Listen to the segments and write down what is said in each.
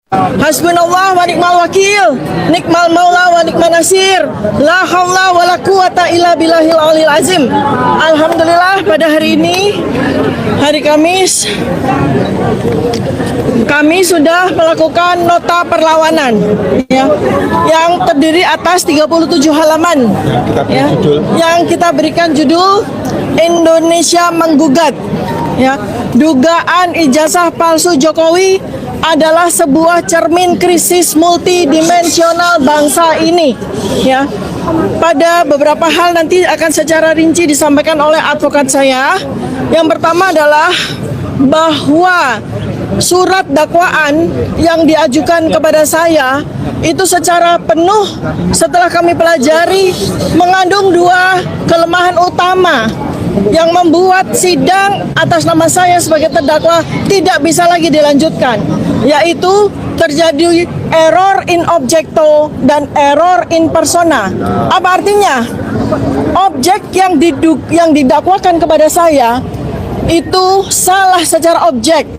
Hasbunallah wa ni'mal wakil, nikmal maula wa nikman nasir, la haula wa la quwata illa billahil aliyil azim. Alhamdulillah pada hari ini, hari Kamis, kami sudah melakukan nota perlawanan ya, yang terdiri atas 37 halaman ya, yang kita berikan judul Indonesia Menggugat ya. Dugaan ijazah palsu Jokowi adalah sebuah cermin krisis multidimensional bangsa ini ya. Pada beberapa hal nanti akan secara rinci disampaikan oleh advokat saya. Yang pertama adalah bahwa surat dakwaan yang diajukan kepada saya itu secara penuh setelah kami pelajari mengandung dua kelemahan utama yang membuat sidang atas nama saya sebagai terdakwa tidak bisa lagi dilanjutkan, yaitu terjadi error in objecto dan error in persona. Apa artinya? Objek yang didakwakan kepada saya itu salah secara objek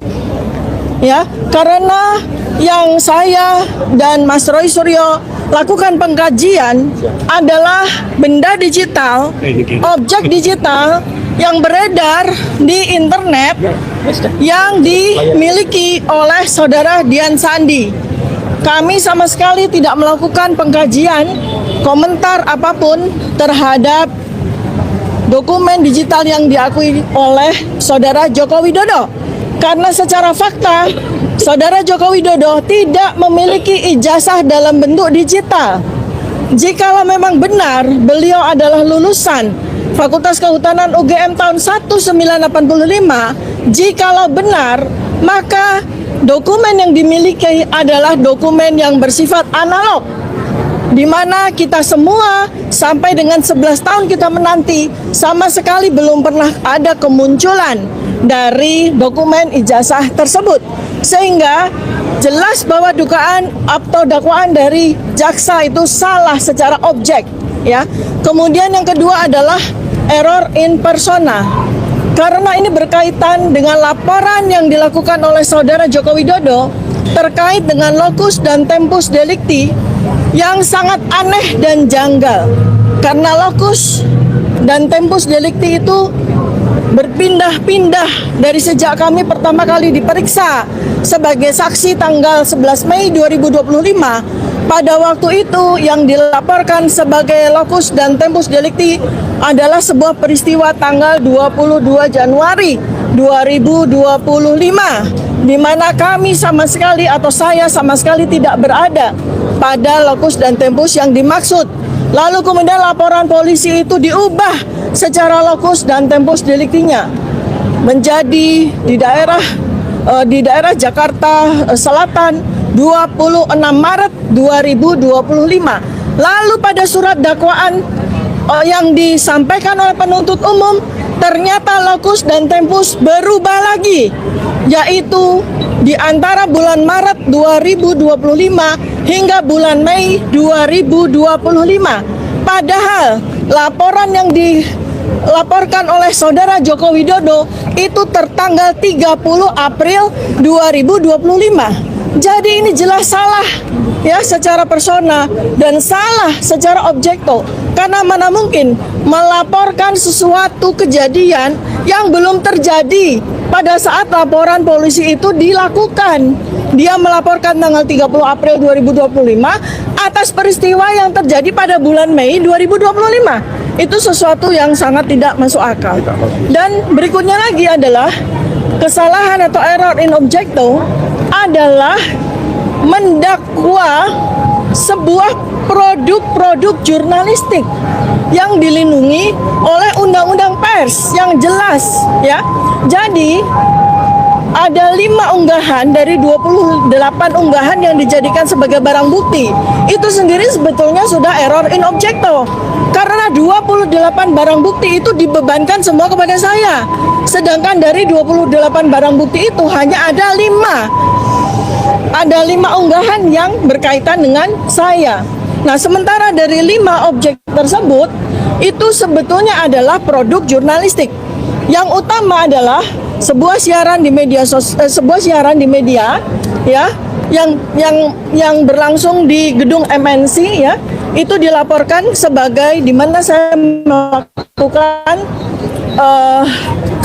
ya, karena yang saya dan Mas Roy Suryo lakukan pengkajian adalah benda digital, objek digital yang beredar di internet yang dimiliki oleh saudara Dian Sandi. Kami sama sekali tidak melakukan pengkajian, komentar apapun terhadap dokumen digital yang diakui oleh saudara Joko Widodo. Karena secara fakta, saudara Joko Widodo tidak memiliki ijazah dalam bentuk digital. Jikalau memang benar beliau adalah lulusan Fakultas Kehutanan UGM tahun 1985, jikalau benar, maka dokumen yang dimiliki adalah dokumen yang bersifat analog, di mana kita semua sampai dengan 11 tahun kita menanti sama sekali belum pernah ada kemunculan dari dokumen ijazah tersebut, sehingga jelas bahwa dugaan atau dakwaan dari jaksa itu salah secara objek ya. Kemudian yang kedua adalah error in persona, karena ini berkaitan dengan laporan yang dilakukan oleh saudara Joko Widodo terkait dengan locus dan tempus delicti yang sangat aneh dan janggal. Karena locus dan tempus delicti itu berpindah-pindah dari sejak kami pertama kali diperiksa sebagai saksi tanggal 11 Mei 2025. Pada waktu itu yang dilaporkan sebagai locus dan tempus delicti adalah sebuah peristiwa tanggal 22 Januari 2025, di mana kami sama sekali atau saya sama sekali tidak berada pada locus dan tempus yang dimaksud. Lalu kemudian laporan polisi itu diubah secara locus dan tempus deliktinya menjadi di daerah Jakarta Selatan 26 Maret 2025. Lalu pada surat dakwaan yang disampaikan oleh penuntut umum ternyata locus dan tempus berubah lagi, yaitu di antara bulan Maret 2025 hingga bulan Mei 2025. Padahal laporan yang dilaporkan oleh saudara Joko Widodo itu tertanggal 30 April 2025. Jadi ini jelas salah ya secara persona dan salah secara objekto. Karena mana mungkin melaporkan sesuatu kejadian yang belum terjadi pada saat laporan polisi itu dilakukan. Dia melaporkan tanggal 30 April 2025 atas peristiwa yang terjadi pada bulan Mei 2025. Itu sesuatu yang sangat tidak masuk akal. Dan berikutnya lagi adalah kesalahan atau error in objecto adalah mendakwa sebuah produk-produk jurnalistik yang dilindungi oleh undang-undang pers yang jelas ya. Jadi ada 5 unggahan dari 28 unggahan yang dijadikan sebagai barang bukti. Itu sendiri sebetulnya sudah error in objecto, karena 28 barang bukti itu dibebankan semua kepada saya. Sedangkan dari 28 barang bukti itu hanya ada 5 unggahan yang berkaitan dengan saya. Nah, sementara dari 5 objek tersebut itu sebetulnya adalah produk jurnalistik. Yang utama adalah sebuah siaran di media ya yang berlangsung di gedung MNC ya, itu dilaporkan sebagai di mana saya melakukan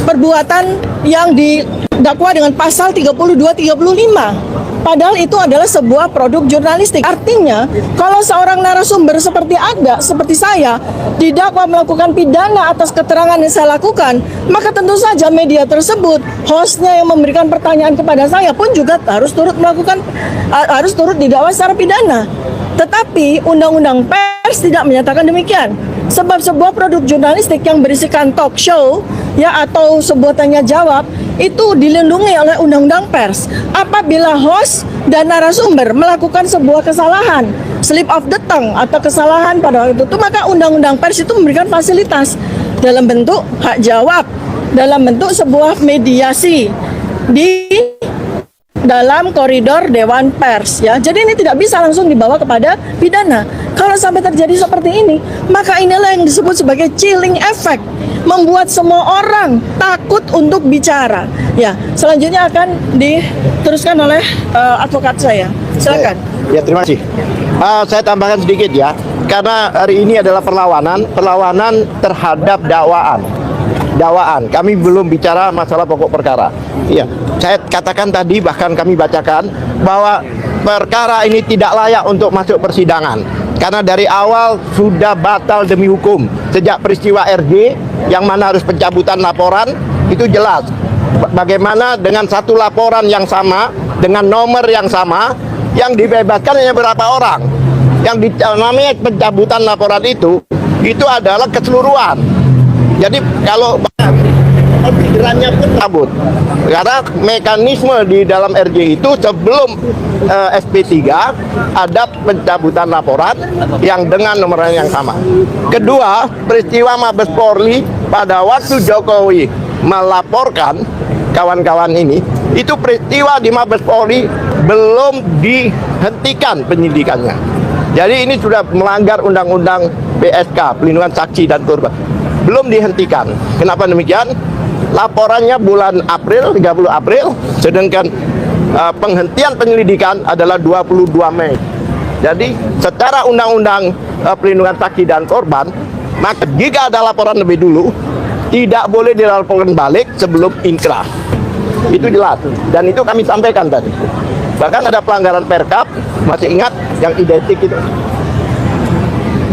perbuatan yang didakwa dengan pasal 32-35. Padahal itu adalah sebuah produk jurnalistik. Artinya, kalau seorang narasumber seperti saya, didakwa melakukan pidana atas keterangan yang saya lakukan, maka tentu saja media tersebut, hostnya yang memberikan pertanyaan kepada saya pun juga harus turut didakwa secara pidana. Tetapi Undang-Undang Pers tidak menyatakan demikian. Sebab sebuah produk jurnalistik yang berisikan talk show ya atau sebuah tanya jawab itu dilindungi oleh Undang-Undang Pers. Apabila host dan narasumber melakukan sebuah kesalahan, slip of the tongue atau kesalahan pada waktu itu, maka Undang-Undang Pers itu memberikan fasilitas dalam bentuk hak jawab, dalam bentuk sebuah mediasi di dalam koridor Dewan Pers ya. Jadi ini tidak bisa langsung dibawa kepada pidana. Kalau sampai terjadi seperti ini, maka inilah yang disebut sebagai chilling effect, membuat semua orang takut untuk bicara. Ya, selanjutnya akan diteruskan oleh advokat saya. Silakan. Ya, terima kasih. Saya tambahkan sedikit ya, karena hari ini adalah perlawanan terhadap dakwaan. Kami belum bicara masalah pokok perkara. Iya, saya katakan tadi, bahkan kami bacakan bahwa perkara ini tidak layak untuk masuk persidangan karena dari awal sudah batal demi hukum. Sejak peristiwa RJ yang mana harus pencabutan laporan itu jelas. Bagaimana dengan satu laporan yang sama dengan nomor yang sama yang dibebaskan hanya berapa orang. Yang namanya pencabutan laporan itu adalah keseluruhan. Jadi kalau orderannya pun cabut, karena mekanisme di dalam RJ itu sebelum SP3 ada pencabutan laporan yang dengan nomor yang sama. Kedua, peristiwa Mabes Polri pada waktu Jokowi melaporkan kawan-kawan ini, itu peristiwa di Mabes Polri belum dihentikan penyidikannya. Jadi ini sudah melanggar Undang-Undang PSK, Pelindungan Saksi dan Korban. Belum dihentikan. Kenapa demikian? Laporannya bulan April, 30 April, sedangkan penghentian penyelidikan adalah 22 Mei. Jadi secara Undang-Undang Pelindungan Saksi dan Korban, maka jika ada laporan lebih dulu, tidak boleh dilaporkan balik sebelum inkrah. Itu jelas, dan itu kami sampaikan tadi. Bahkan ada pelanggaran Perkap, masih ingat yang identik itu.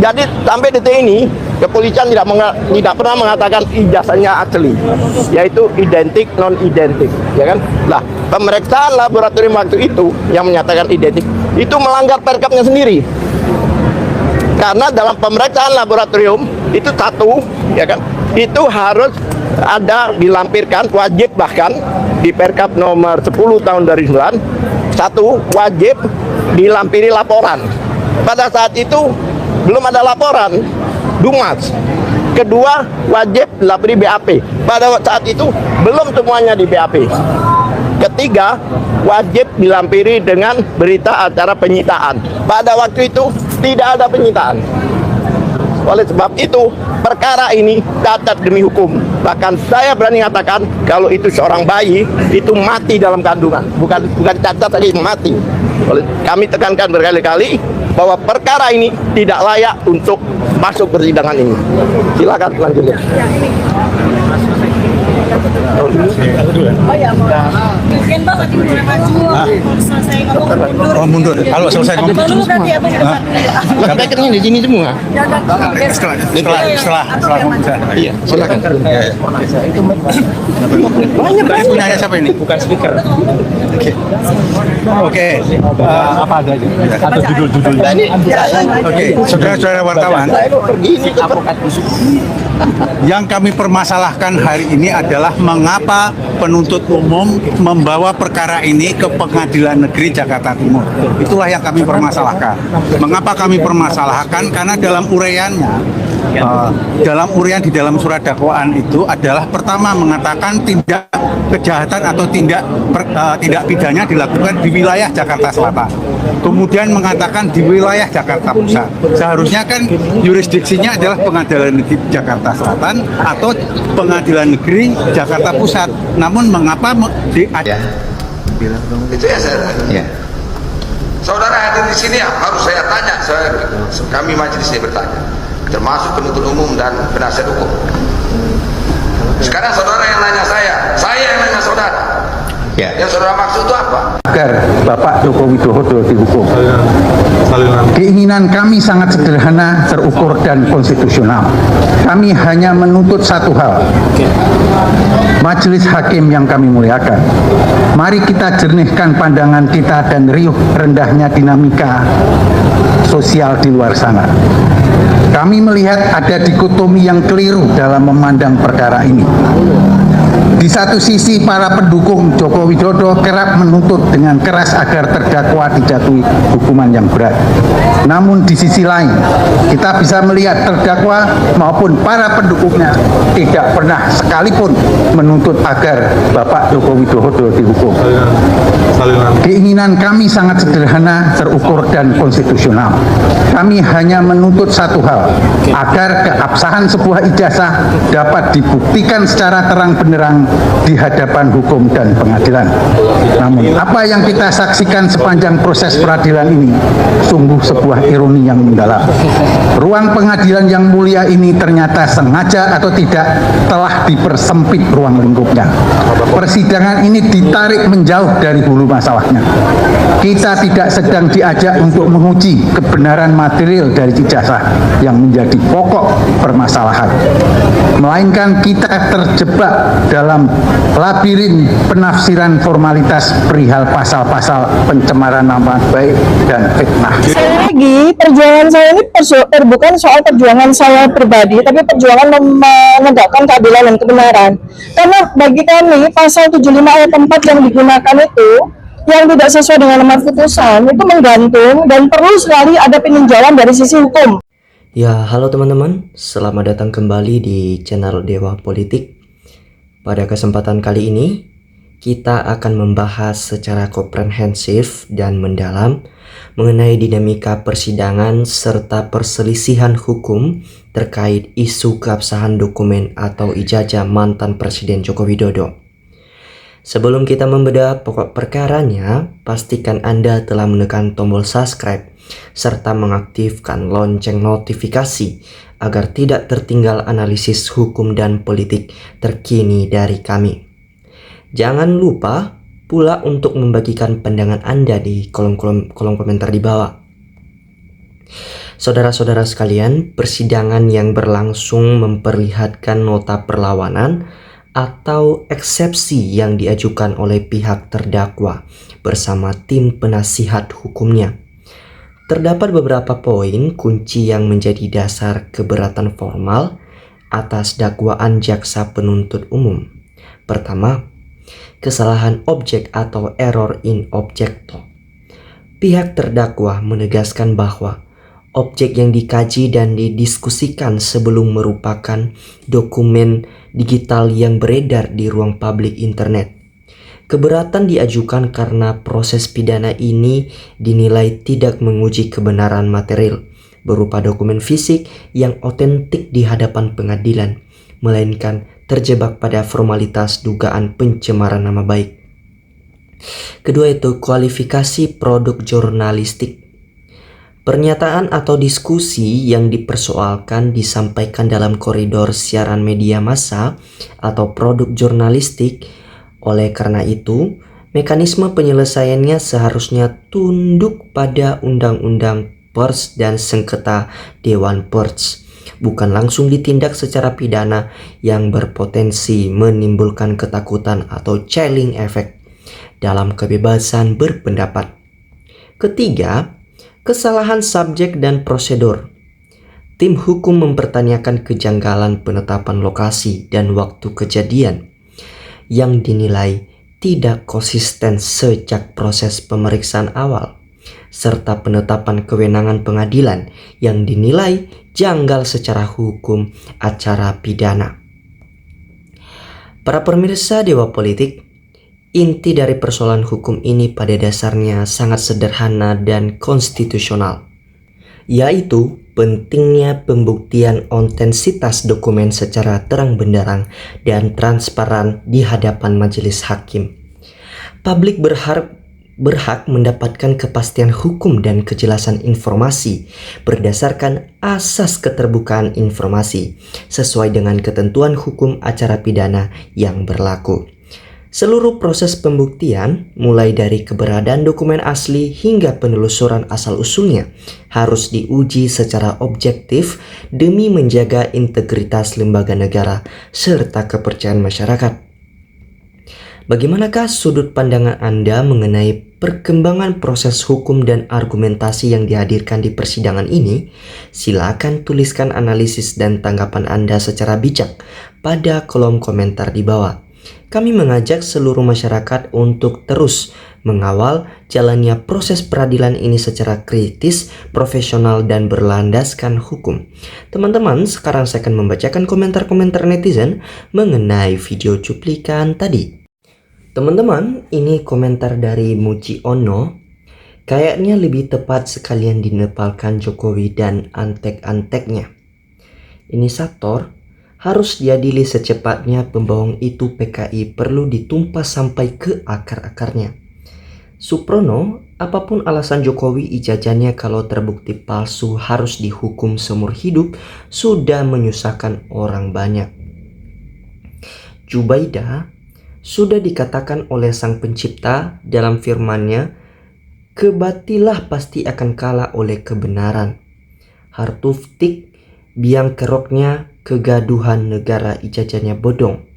Jadi sampai detik ini kepolisian tidak pernah mengatakan ijazahnya asli, yaitu identik non identik, ya kan? Lah, pemeriksaan laboratorium waktu itu yang menyatakan identik itu melanggar Perkapnya sendiri. Karena dalam pemeriksaan laboratorium itu satu, ya kan? Itu harus ada dilampirkan, wajib bahkan di Perkap nomor 10 tahun 2009, satu wajib dilampiri laporan. Pada saat itu belum ada laporan Dumas. Kedua, wajib dilampiri BAP. Pada saat itu belum semuanya di BAP. Ketiga, wajib dilampiri dengan berita acara penyitaan. Pada waktu itu tidak ada penyitaan. Oleh sebab itu, perkara ini cacat demi hukum. Bahkan saya berani mengatakan kalau itu seorang bayi itu mati dalam kandungan. Bukan cacat lagi, mati. Kami tekankan berkali-kali bahwa perkara ini tidak layak untuk masuk persidangan ini. Silakan lanjutkan. Oh ya, mungkin Bang nanti boleh maju selesai ngomong mundur. Oh mundur, kalau selesai ngomong Dulu nanti apa ke depan? Sampai ketemu di sini semua. setelah Iya, silakan. banyak punya siapa ini? Bukan speaker. Oke. Apa ada aja? Atau judul-judulnya? Oke, saudara-saudara wartawan. Yang kami permasalahkan hari ini adalah mengapa penuntut umum membawa perkara ini ke Pengadilan Negeri Jakarta Timur. Itulah yang kami permasalahkan. Mengapa kami permasalahkan? Karena dalam uraiannya, di dalam surat dakwaan itu adalah pertama mengatakan tindak kejahatan atau tindak pidana dilakukan di wilayah Jakarta Selatan. kemudian mengatakan di wilayah Jakarta Pusat. Seharusnya kan yurisdiksinya adalah Pengadilan Negeri Jakarta Selatan atau Pengadilan Negeri Jakarta Pusat. Namun mengapa Itu ya saya. Ya. Saudara hadir di sini harus saya tanya, kami majelis ini bertanya, termasuk penuntut umum dan penasihat hukum. Sekarang saudara yang nanya saya yang nanya saudara. Ya. Yang saudara maksud itu apa? agar Bapak Joko Widodo dihukum. Keinginan kami sangat sederhana, terukur dan konstitusional. Kami hanya menuntut satu hal. Majelis hakim yang kami muliakan, mari kita jernihkan pandangan kita dan riuh rendahnya dinamika sosial di luar sana. Kami melihat ada dikotomi yang keliru dalam memandang perkara ini. Di satu sisi, para pendukung Joko Widodo kerap menuntut dengan keras agar terdakwa dijatuhi hukuman yang berat. Namun di sisi lain, kita bisa melihat terdakwa maupun para pendukungnya tidak pernah sekalipun menuntut agar Bapak Joko Widodo dihukum. Keinginan kami sangat sederhana, terukur dan konstitusional. Kami hanya menuntut satu hal, agar keabsahan sebuah ijazah dapat dibuktikan secara terang benderang di hadapan hukum dan pengadilan. Namun apa yang kita saksikan sepanjang proses peradilan ini sungguh sebuah ironi yang mendalam. Ruang pengadilan yang mulia ini ternyata sengaja atau tidak telah dipersempit ruang lingkupnya. Persidangan ini ditarik menjauh dari hulu masalahnya. Kita tidak sedang diajak untuk menguji kebenaran material dari ijazah yang menjadi pokok permasalahan, melainkan kita terjebak dalam labirin penafsiran formalitas perihal pasal-pasal pencemaran nama baik dan fitnah. Sekali lagi, perjuangan saya ini bukan soal perjuangan saya pribadi, tapi perjuangan menegakkan keadilan dan kebenaran. Karena bagi kami, pasal 75 ayat 4 yang digunakan itu, yang tidak sesuai dengan amar putusan, itu menggantung dan perlu sekali ada peninjauan dari sisi hukum. Ya, halo teman-teman, selamat datang kembali di channel Dewa Politik. Pada kesempatan kali ini, kita akan membahas secara komprehensif dan mendalam mengenai dinamika persidangan serta perselisihan hukum terkait isu keabsahan dokumen atau ijazah mantan Presiden Joko Widodo. Sebelum kita membedah pokok perkaranya, pastikan Anda telah menekan tombol subscribe serta mengaktifkan lonceng notifikasi agar tidak tertinggal analisis hukum dan politik terkini dari kami. Jangan lupa pula untuk membagikan pandangan Anda di kolom komentar di bawah. Saudara-saudara sekalian, persidangan yang berlangsung memperlihatkan nota perlawanan atau eksepsi yang diajukan oleh pihak terdakwa bersama tim penasihat hukumnya. Terdapat beberapa poin kunci yang menjadi dasar keberatan formal atas dakwaan jaksa penuntut umum. Pertama, kesalahan objek atau error in objecto. Pihak terdakwa menegaskan bahwa objek yang dikaji dan didiskusikan sebelum merupakan dokumen digital yang beredar di ruang publik internet. Keberatan diajukan karena proses pidana ini dinilai tidak menguji kebenaran material berupa dokumen fisik yang otentik di hadapan pengadilan, melainkan terjebak pada formalitas dugaan pencemaran nama baik. Kedua itu kualifikasi produk jurnalistik. Pernyataan atau diskusi yang dipersoalkan disampaikan dalam koridor siaran media massa atau produk jurnalistik. Oleh karena itu, mekanisme penyelesaiannya seharusnya tunduk pada Undang-Undang Pers dan sengketa Dewan Pers, bukan langsung ditindak secara pidana yang berpotensi menimbulkan ketakutan atau chilling effect dalam kebebasan berpendapat. Ketiga, kesalahan subjek dan prosedur. Tim hukum mempertanyakan kejanggalan penetapan lokasi dan waktu kejadian yang dinilai tidak konsisten sejak proses pemeriksaan awal, serta penetapan kewenangan pengadilan yang dinilai janggal secara hukum acara pidana. Para pemirsa Dewa Politik, Inti dari persoalan hukum ini pada dasarnya sangat sederhana dan konstitusional, yaitu pentingnya pembuktian otentisitas dokumen secara terang benderang dan transparan di hadapan majelis hakim. Publik berhak mendapatkan kepastian hukum dan kejelasan informasi berdasarkan asas keterbukaan informasi sesuai dengan ketentuan hukum acara pidana yang berlaku. Seluruh proses pembuktian, mulai dari keberadaan dokumen asli hingga penelusuran asal-usulnya, harus diuji secara objektif demi menjaga integritas lembaga negara serta kepercayaan masyarakat. Bagaimanakah sudut pandangan Anda mengenai perkembangan proses hukum dan argumentasi yang dihadirkan di persidangan ini? Silakan tuliskan analisis dan tanggapan Anda secara bijak pada kolom komentar di bawah. Kami mengajak seluruh masyarakat untuk terus mengawal jalannya proses peradilan ini secara kritis, profesional, dan berlandaskan hukum. Teman-teman, sekarang saya akan membacakan komentar-komentar netizen mengenai video cuplikan tadi. Teman-teman, ini komentar dari Muji Ono. Kayaknya lebih tepat sekalian dinepalkan Jokowi dan antek-anteknya. Ini Sator. Harus diadili secepatnya, pembohong itu PKI perlu ditumpas sampai ke akar-akarnya. Suprono, apapun alasan Jokowi, ijazahnya kalau terbukti palsu harus dihukum seumur hidup, sudah menyusahkan orang banyak. Jubaida, sudah dikatakan oleh Sang Pencipta dalam firman-Nya, kebatilah pasti akan kalah oleh kebenaran. Hartuftik, biang keroknya kegaduhan negara, ijazahnya bodong.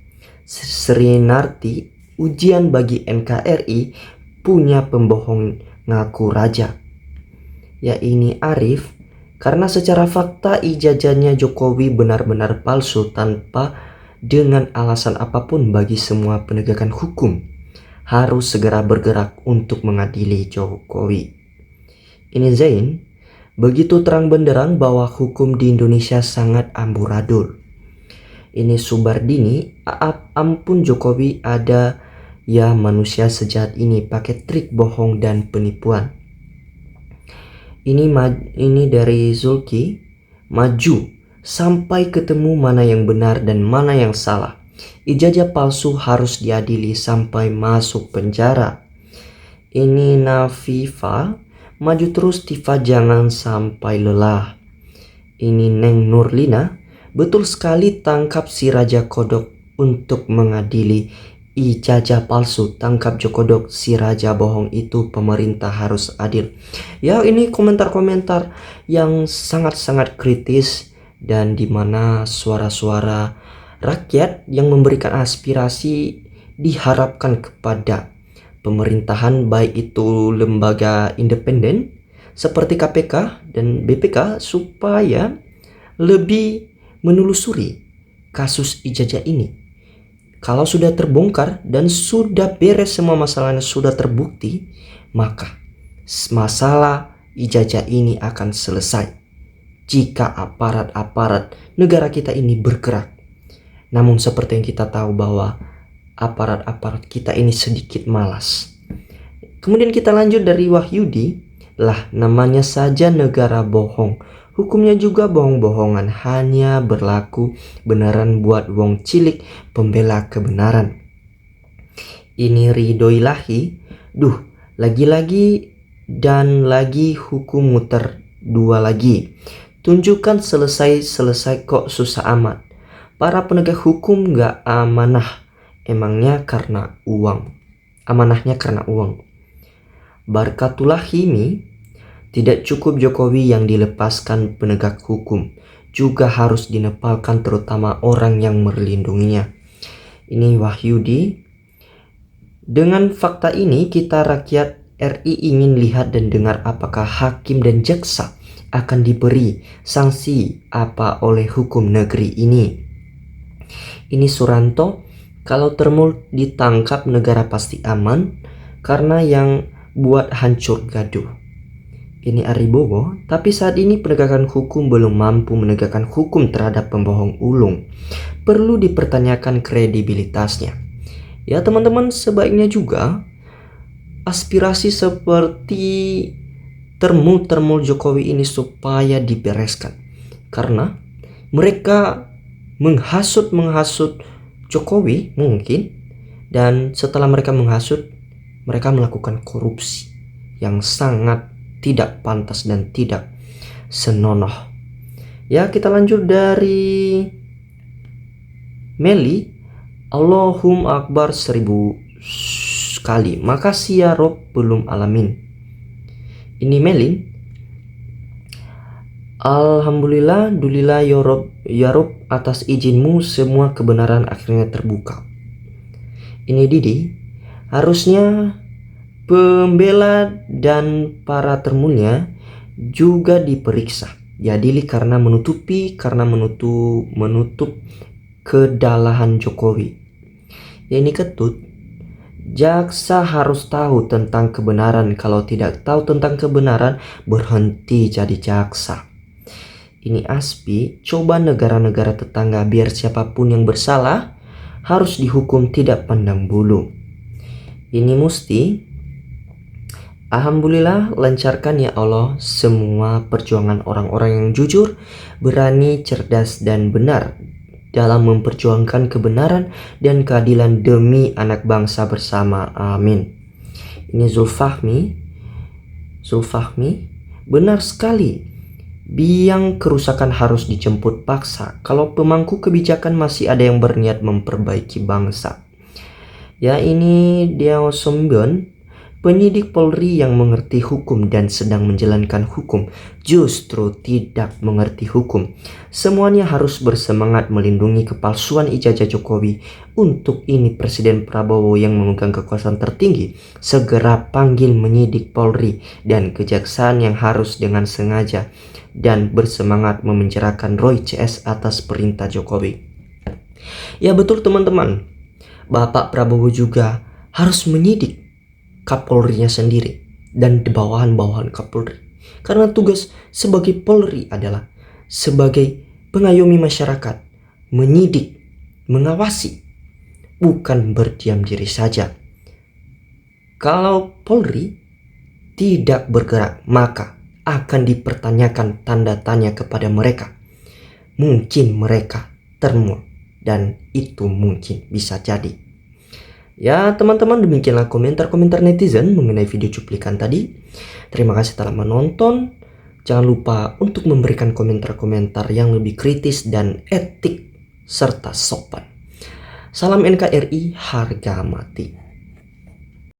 Srinarti, ujian bagi NKRI, punya pembohong ngaku raja. Ya ini Arif, karena secara fakta ijazahnya Jokowi benar-benar palsu tanpa dengan alasan apapun bagi semua penegakan hukum harus segera bergerak untuk mengadili Jokowi. Ini Zain, begitu terang benderang bahwa hukum di Indonesia sangat amburadul. Ini Subardini, ampun Jokowi ada ya manusia sejahat ini pakai trik bohong dan penipuan. Ini dari Zulki, maju sampai ketemu mana yang benar dan mana yang salah. Ijazah palsu harus diadili sampai masuk penjara. Ini Nafifa, maju terus Tifa, jangan sampai lelah. Ini Neng Nurlina, betul sekali tangkap si Raja Kodok untuk mengadili ijazah palsu. Tangkap Jokodok, si Raja bohong itu, pemerintah harus adil. Ya ini komentar-komentar yang sangat-sangat kritis dan dimana suara-suara rakyat yang memberikan aspirasi diharapkan kepada pemerintahan, baik itu lembaga independen seperti KPK dan BPK, supaya lebih menelusuri kasus ijazah ini. Kalau sudah terbongkar dan sudah beres semua masalahnya, sudah terbukti, maka masalah ijazah ini akan selesai jika aparat-aparat negara kita ini bergerak. Namun seperti yang kita tahu bahwa aparat-aparat kita ini sedikit malas. Kemudian kita lanjut dari Wahyudi, lah namanya saja negara bohong, hukumnya juga bohong-bohongan, hanya berlaku beneran buat wong cilik pembela kebenaran. Ini Ridho Ilahi, duh lagi-lagi dan lagi hukum muter dua lagi. Tunjukkan selesai kok susah amat. Para penegak hukum gak amanah. Emangnya karena uang. Amanahnya karena uang. Barkatullah Himi, tidak cukup Jokowi yang dilepaskan penegak hukum, juga harus dinepalkan terutama orang yang melindunginya. Ini Wahyudi. Dengan fakta ini kita rakyat RI ingin lihat dan dengar apakah hakim dan jaksa akan diberi sanksi apa oleh hukum negeri ini. Ini Suranto, kalau Termul ditangkap negara pasti aman karena yang buat hancur gaduh. Ini Aribowo, tapi saat ini penegakan hukum belum mampu menegakkan hukum terhadap pembohong ulung. Perlu dipertanyakan kredibilitasnya. Ya teman-teman, sebaiknya juga aspirasi seperti termul Jokowi ini supaya dibereskan, karena mereka menghasut Jokowi mungkin, dan setelah mereka menghasut, mereka melakukan korupsi yang sangat tidak pantas dan tidak senonoh. Ya, kita lanjut dari Meli. Allahumma akbar 1000 kali. Makasih ya Rob, belum alamin. Ini Melin. Alhamdulillah, dulilah ya Rob, atas izinmu semua kebenaran akhirnya terbuka. Ini Didi. Harusnya pembela dan para termulnya juga diperiksa. Ya Dili, karena menutup kedalahan Jokowi. Ya ini Ketut. Jaksa harus tahu tentang kebenaran. Kalau tidak tahu tentang kebenaran, berhenti jadi jaksa. Ini Aspi. Coba negara-negara tetangga, biar siapapun yang bersalah harus dihukum tidak pandang bulu. Ini Musti. Alhamdulillah, lancarkan ya Allah semua perjuangan orang-orang yang jujur, berani, cerdas, dan benar dalam memperjuangkan kebenaran dan keadilan demi anak bangsa bersama. Amin. Ini Zulfahmi. Benar sekali, biang kerusakan harus dijemput paksa kalau pemangku kebijakan masih ada yang berniat memperbaiki bangsa. Ya ini Deo Sombion. Penyidik Polri yang mengerti hukum dan sedang menjalankan hukum justru tidak mengerti hukum. Semuanya harus bersemangat melindungi kepalsuan ijazah Jokowi. Untuk ini Presiden Prabowo yang memegang kekuasaan tertinggi segera panggil penyidik Polri dan kejaksaan yang harus dengan sengaja dan bersemangat memenjarakan Roy CS atas perintah Jokowi. Ya betul teman-teman, Bapak Prabowo juga harus menyidik Kapolrinya sendiri dan bawahan-bawahan Kapolri. Karena tugas sebagai Polri adalah sebagai pengayomi masyarakat, menyidik, mengawasi, bukan berdiam diri saja. Kalau Polri tidak bergerak, maka akan dipertanyakan tanda tanya kepada mereka. Mungkin mereka termul, dan itu mungkin bisa jadi. Ya teman-teman, demikianlah komentar-komentar netizen mengenai video cuplikan tadi. Terima kasih telah menonton. Jangan lupa untuk memberikan komentar-komentar yang lebih kritis dan etik serta sopan. Salam NKRI harga mati.